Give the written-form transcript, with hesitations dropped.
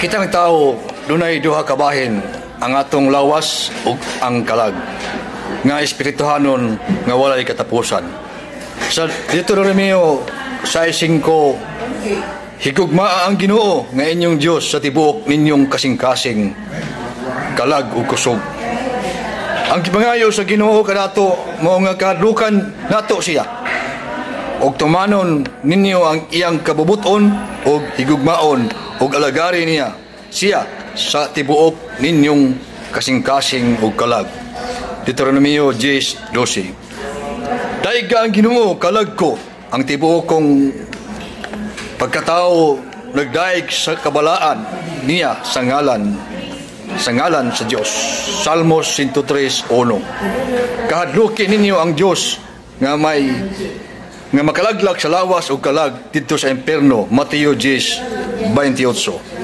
Kitang tao, dunay duha ka bahin, ang atong lawas ug ang kalag, nga espirituhanon nga walay katapusan. Sa Deuteronomio 6:5, higugmaa ang Ginoo nga inyong Dios sa tibuok ninyong kasing-kasing, kalag ug kusog. Ang gibangayo sa Ginoo kanato mao nga kahadlukan nato siya, ug tumanon ninyo ang iyang kabubuton ug higugmaon ug alagari niya siya sa tibuok ninyong kasing-kasing ug kalag. Deuteronomio 10:12. Daig ang Ginoo kalag ko, ang tibuok kong pagkatao nagdaig sa kabalaan niya sa ngalan sa Dios. Salmos 103:1. Kahadluki ninyo ang Dios nga makalaglag sa lawas o kalag dito sa impierno. Mateo 10:28.